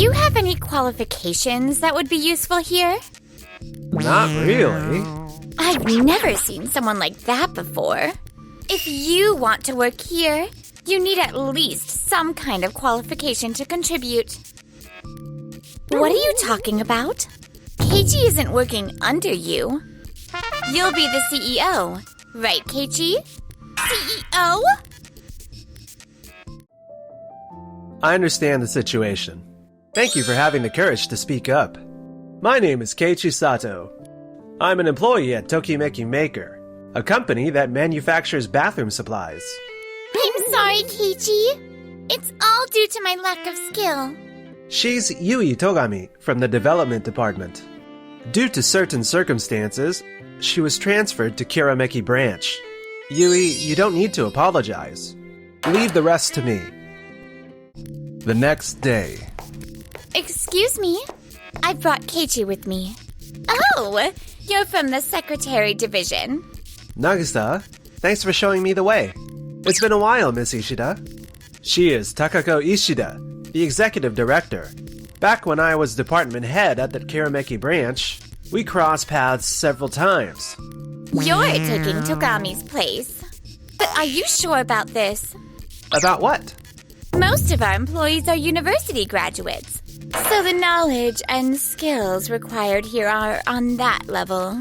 you have any qualifications that would be useful here? Not really. I've never seen someone like that before. If you want to work here, you need at least some kind of qualification to contribute. What are you talking about? Keiichi isn't working under you. You'll be the CEO, right, Keiichi? CEO? I understand the situation. Thank you for having the courage to speak up. My name is Keiichi Sato. I'm an employee at Tokimeki Maker, a company that manufactures bathroom supplies. I'm sorry, Keiichi. It's all due to my lack of skill. She's Yui Togami from the development department. Due to certain circumstances, she was transferred to Kirameki branch. Yui, you don't need to apologize. Leave the rest to me. The next day. Excuse me? I brought Keiichi with me. Oh, you're from the secretary division. Nagisa, thanks for showing me the way. It's been a while, Miss Ishida. She is Takako Ishida, the executive director. Back when I was department head at the Kirameki branch, we crossed paths several times. You're taking Togami's place. But are you sure about this? About what? Most of our employees are university graduates, so the knowledge and skills required here are on that level.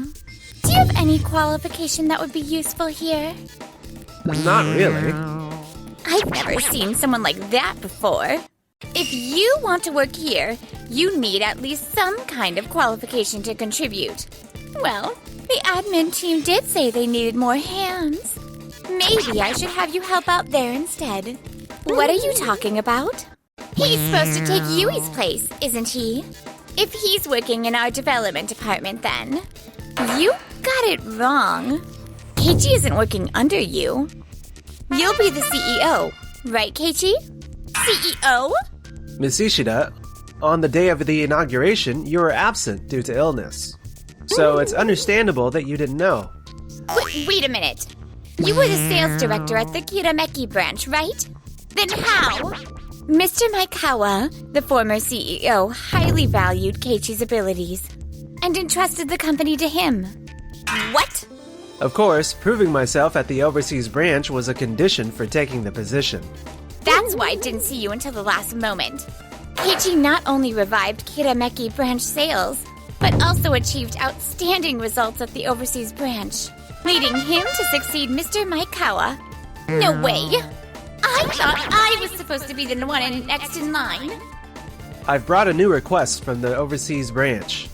Do you have any qualification that would be useful here? Not really. I've never seen someone like that before. If you want to work here, you need at least some kind of qualification to contribute. Well, the admin team did say they needed more hands. Maybe I should have you help out there instead. What are you talking about? He's supposed to take Yui's place, isn't he? If he's working in our development department, then. You got it wrong. Keiichi isn't working under you. You'll be the CEO, right, Keiichi? CEO? Miss Ishida, on the day of the inauguration, you were absent due to illness. So it's understandable that you didn't know. Wait a minute. You were the sales director at the Kirameki branch, right? Then how? Mr. Maikawa, the former CEO, highly valued Keiichi's abilities and entrusted the company to him. What? Of course, proving myself at the overseas branch was a condition for taking the position. That's why I didn't see you until the last moment. Keiichi not only revived Kirameki branch sales, but also achieved outstanding results at the overseas branch, leading him to succeed Mr. Maikawa. No way! I thought I was supposed to be the one next in line. I've brought a new request from the overseas branch.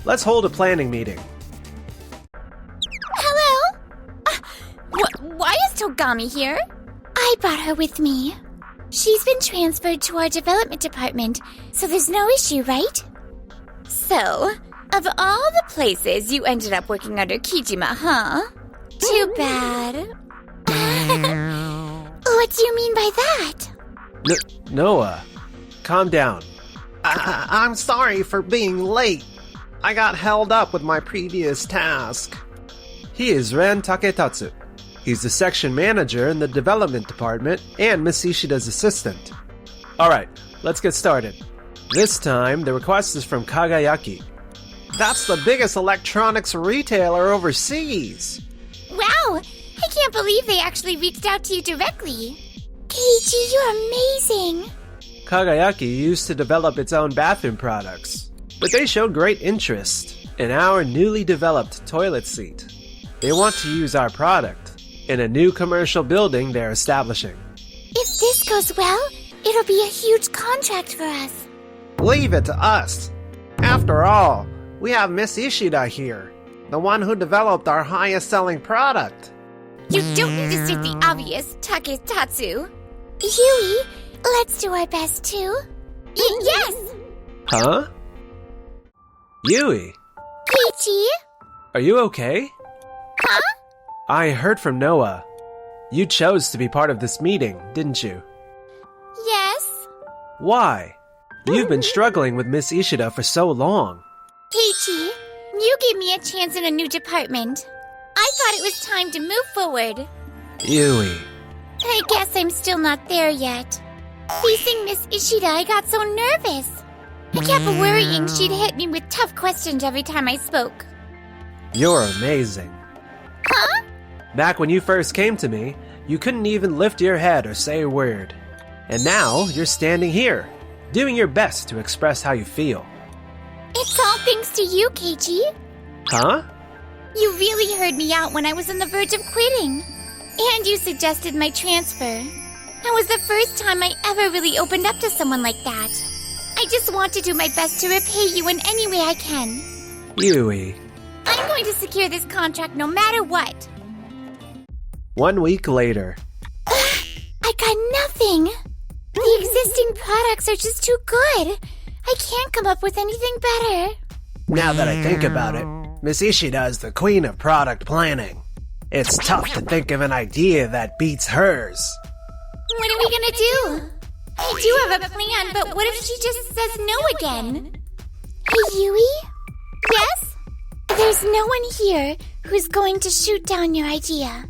Let's hold a planning meeting. Hello? Why is Togami here? I brought her with me. She's been transferred to our development department, so there's no issue, right? So, of all the places you ended up working under Kijima, huh? Too bad. What do you mean by that? Noah, calm down. I'm sorry for being late. I got held up with my previous task. He is Ren Taketatsu. He's the section manager in the development department and Miss Ishida's assistant. Alright, let's get started. This time, the request is from Kagayaki. That's the biggest electronics retailer overseas. Wow! I can't believe they actually reached out to you directly. Keiichi, you're amazing. Kagayaki used to develop its own bathroom products, but they showed great interest in our newly developed toilet seat. They want to use our product in a new commercial building they're establishing. If this goes well, it'll be a huge contract for us. Leave it to us. After all, we have Miss Ishida here, the one who developed our highest selling product. You don't need to state the obvious, Taketatsu. Yui, let's do our best too. Yes! Huh? Yui, Keiichi? are you okay? Huh? I heard from Noah. You chose to be part of this meeting, didn't you? Yes? Why? You've been struggling with Miss Ishida for so long. Keiichi, you gave me a chance in a new department. I thought it was time to move forward. Yui. I guess I'm still not there yet. Facing Miss Ishida, I got so nervous. I kept worrying she'd hit me with tough questions every time I spoke. You're amazing. Huh? Back when you first came to me, you couldn't even lift your head or say a word. And now, you're standing here, doing your best to express how you feel. It's all thanks to you, Keiichi. Huh? You really heard me out when I was on the verge of quitting. And you suggested my transfer. That was the first time I ever really opened up to someone like that. I just want to do my best to repay you in any way I can. Yui. I'm going to secure this contract no matter what. 1 week later. I got nothing. The existing products are just too good. I can't come up with anything better. Now that I think about it, Miss Ishida is the queen of product planning. It's tough to think of an idea that beats hers. What are we gonna do? I do have a plan, but what if she just says no again? Hey, Yui? Yes? There's no one here who's going to shoot down your idea.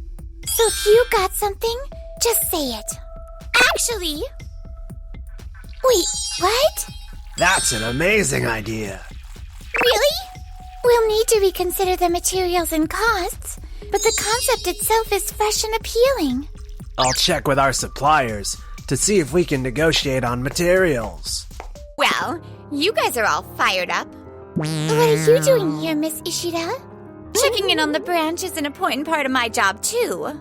So if you got something, just say it. Actually... Wait, what? That's an amazing idea. Really? We'll need to reconsider the materials and costs, but the concept itself is fresh and appealing. I'll check with our suppliers to see if we can negotiate on materials. Well, you guys are all fired up. What are you doing here, Miss Ishida? Checking in on the branch is an important part of my job, too.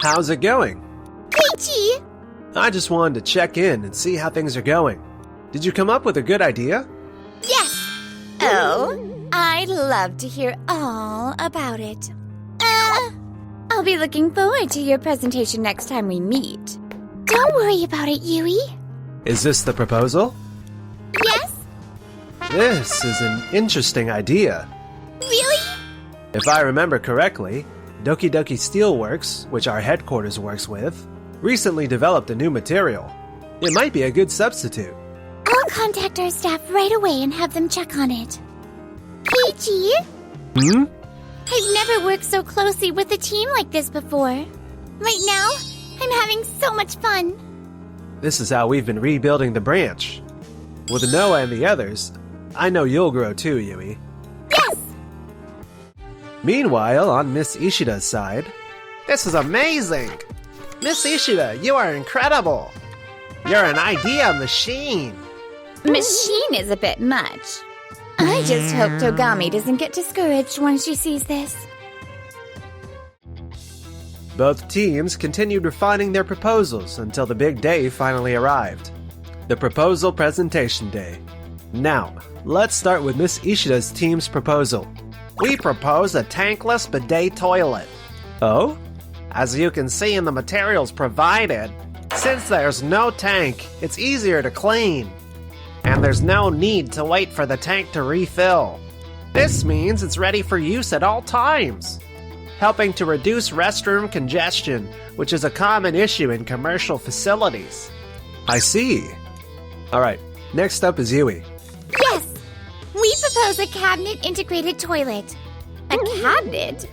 How's it going? Keiichi! I just wanted to check in and see how things are going. Did you come up with a good idea? Yes! Oh, I'd love to hear all about it. I'll be looking forward to your presentation next time we meet. Don't worry about it, Yui. Is this the proposal? Yes? This is an interesting idea. Really? If I remember correctly, Doki Doki Steelworks, which our headquarters works with, recently developed a new material. It might be a good substitute. I'll contact our staff right away and have them check on it. Keiichi? Hmm? I've never worked so closely with a team like this before. Right now, I'm having so much fun. This is how we've been rebuilding the branch. With Noah and the others, I know you'll grow too, Yui. Yes! Meanwhile, on Miss Ishida's side... This is amazing! Miss Ishida, you are incredible! You're an idea machine! Machine is a bit much. I just hope Togami doesn't get discouraged when she sees this. Both teams continued refining their proposals until the big day finally arrived. The proposal presentation day. Now, let's start with Miss Ishida's team's proposal. We propose a tankless bidet toilet. Oh? As you can see in the materials provided, since there's no tank, it's easier to clean. And there's no need to wait for the tank to refill. This means it's ready for use at all times, helping to reduce restroom congestion, which is a common issue in commercial facilities. I see. Alright, next up is Yui. Yes! We propose a cabinet-integrated toilet. A cabinet?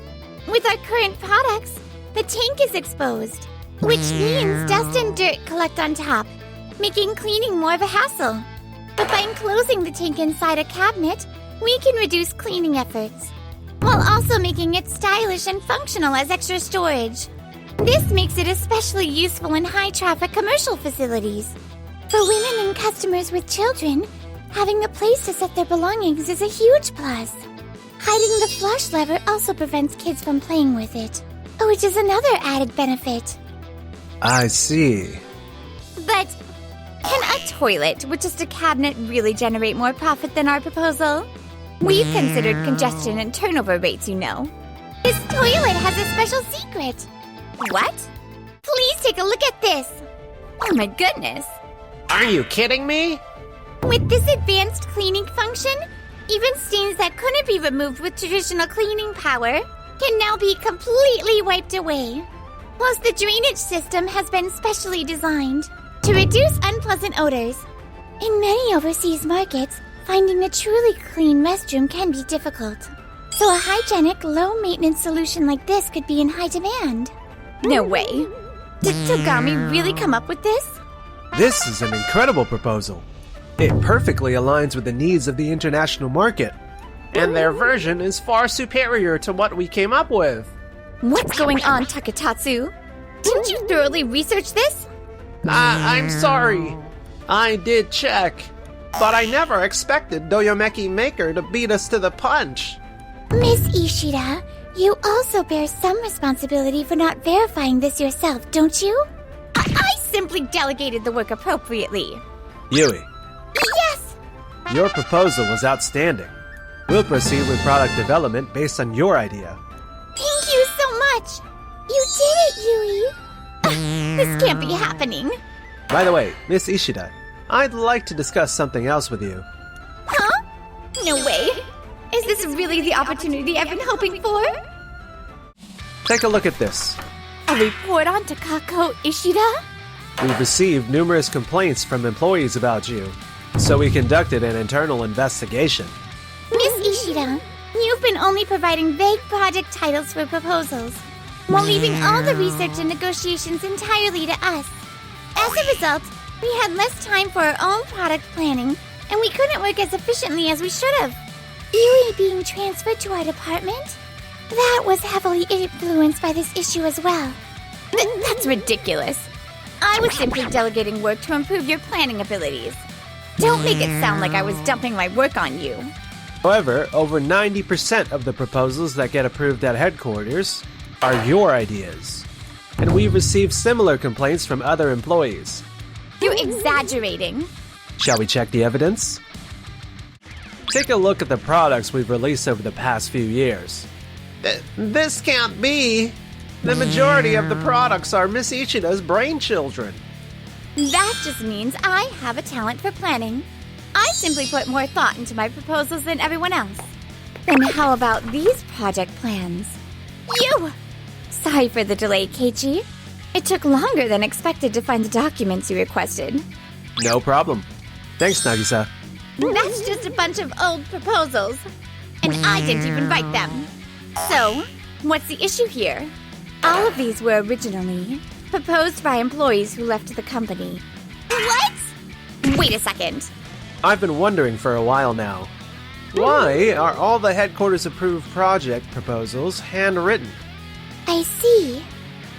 With our current products, the tank is exposed, which means dust and dirt collect on top, making cleaning more of a hassle. But by enclosing the tank inside a cabinet, we can reduce cleaning efforts, while also making it stylish and functional as extra storage. This makes it especially useful in high-traffic commercial facilities. For women and customers with children, having a place to set their belongings is a huge plus. Hiding the flush lever also prevents kids from playing with it, which is another added benefit. I see. But can a toilet with just a cabinet really generate more profit than our proposal? We've considered congestion and turnover rates, you know. This toilet has a special secret. What? Please take a look at this. Oh my goodness. Are you kidding me? With this advanced cleaning function, even stains that couldn't be removed with traditional cleaning power can now be completely wiped away. Plus, the drainage system has been specially designed to reduce unpleasant odors. In many overseas markets, finding a truly clean restroom can be difficult. So a hygienic, low-maintenance solution like this could be in high demand. No way. Did Togami really come up with this? This is an incredible proposal. It perfectly aligns with the needs of the international market. And their version is far superior to what we came up with. What's going on, Taketatsu? Didn't you thoroughly research this? I'm sorry. I did check. But I never expected Doyomeki Maker to beat us to the punch. Miss Ishida, you also bear some responsibility for not verifying this yourself, don't you? I simply delegated the work appropriately. Yui, Yes! your proposal was outstanding. We'll proceed with product development based on your idea. Thank you so much! You did it, Yui! This can't be happening. By the way, Miss Ishida, I'd like to discuss something else with you. Huh? No way. Is this really the opportunity I've been hoping for? Take a look at this. A report on Takako Ishida? We've received numerous complaints from employees about you, so we conducted an internal investigation. Miss Ishida, you've been only providing vague project titles for proposals, while leaving all the research and negotiations entirely to us. As a result, we had less time for our own product planning, and we couldn't work as efficiently as we should have. Yui being transferred to our department? That was heavily influenced by this issue as well. That's ridiculous. I was simply delegating work to improve your planning abilities. Don't make it sound like I was dumping my work on you. However, over 90% of the proposals that get approved at headquarters are your ideas. And we've received similar complaints from other employees. You're exaggerating. Shall we check the evidence? Take a look at the products we've released over the past few years. This can't be. The majority of the products are Miss Ishida's brainchildren. That just means I have a talent for planning. I simply put more thought into my proposals than everyone else. Then how about these project plans? You! Sorry for the delay, Keiichi. It took longer than expected to find the documents you requested. No problem. Thanks, Nagisa. That's just a bunch of old proposals. And I didn't even write them. So, what's the issue here? All of these were originally proposed by employees who left the company. What? Wait a second. I've been wondering for a while now. Why are all the headquarters approved project proposals handwritten? I see.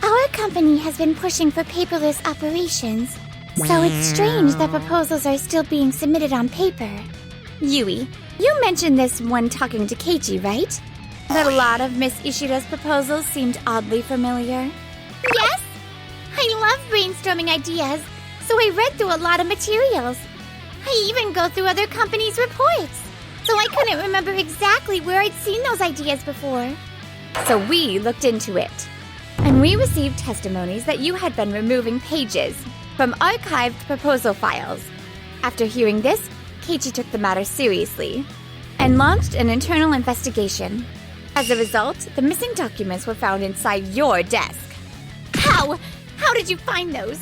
Our company has been pushing for paperless operations, so it's strange that proposals are still being submitted on paper. Yui, you mentioned this when talking to Keiichi, right? That a lot of Miss Ishida's proposals seemed oddly familiar. Yes! I love brainstorming ideas, so I read through a lot of materials. I even go through other companies' reports, so I couldn't remember exactly where I'd seen those ideas before. So we looked into it, and we received testimonies that you had been removing pages from archived proposal files. After hearing this, Keiichi took the matter seriously and launched an internal investigation. As a result, the missing documents were found inside your desk. How? How did you find those?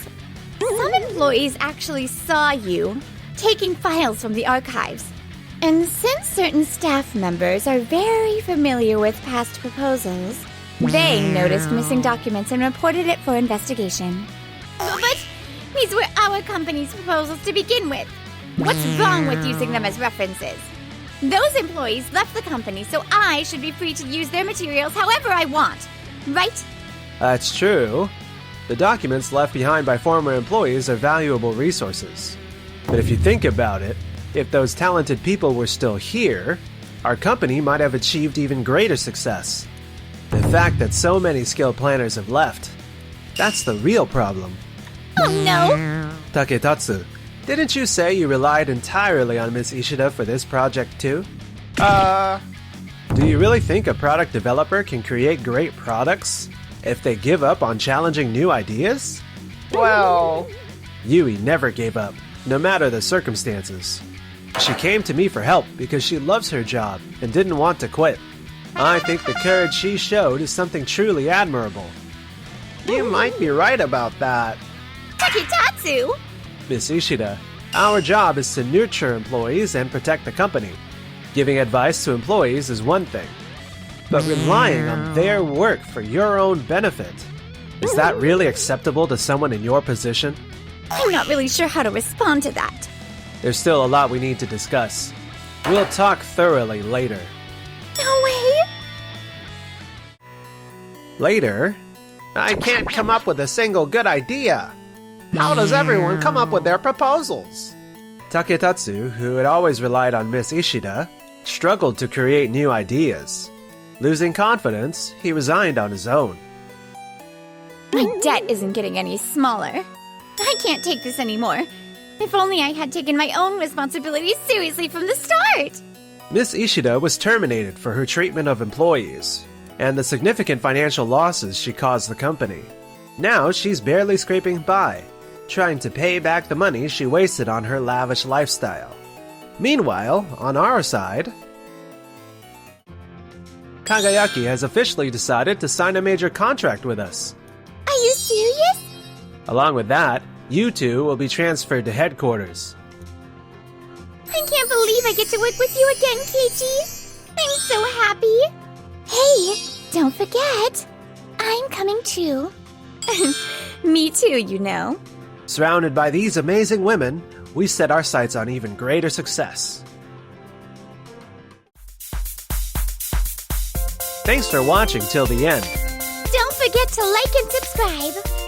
Some employees actually saw you taking files from the archives. And since certain staff members are very familiar with past proposals, they noticed missing documents and reported it for investigation. But these were our company's proposals to begin with. What's wrong with using them as references? Those employees left the company, so I should be free to use their materials however I want, right? That's true. The documents left behind by former employees are valuable resources. But if you think about it, if those talented people were still here, our company might have achieved even greater success. The fact that so many skilled planners have left, that's the real problem. Oh no! Taketatsu, didn't you say you relied entirely on Miss Ishida for this project too? Do you really think a product developer can create great products if they give up on challenging new ideas? Well, Yui never gave up, no matter the circumstances. She came to me for help because she loves her job and didn't want to quit. I think the courage she showed is something truly admirable. you might be right about that. Taketatsu! Miss Ishida, our job is to nurture employees and protect the company. Giving advice to employees is one thing, but relying on their work for your own benefit, is that really acceptable to someone in your position? I'm not really sure how to respond to that. There's still a lot we need to discuss. We'll talk thoroughly later. No way! Later? I can't come up with a single good idea. How does everyone come up with their proposals? Taketatsu, who had always relied on Miss Ishida, struggled to create new ideas. Losing confidence, he resigned on his own. My debt isn't getting any smaller. I can't take this anymore. If only I had taken my own responsibilities seriously from the start! Miss Ishida was terminated for her treatment of employees, and the significant financial losses she caused the company. Now she's barely scraping by, trying to pay back the money she wasted on her lavish lifestyle. Meanwhile, on our side, Kagayaki has officially decided to sign a major contract with us. Are you serious? Along with that, you two will be transferred to headquarters. I can't believe I get to work with you again, Keiichi. I'm so happy. Hey, don't forget, I'm coming too. Me too, you know. Surrounded by these amazing women, we set our sights on even greater success. Thanks for watching till the end. Don't forget to like and subscribe.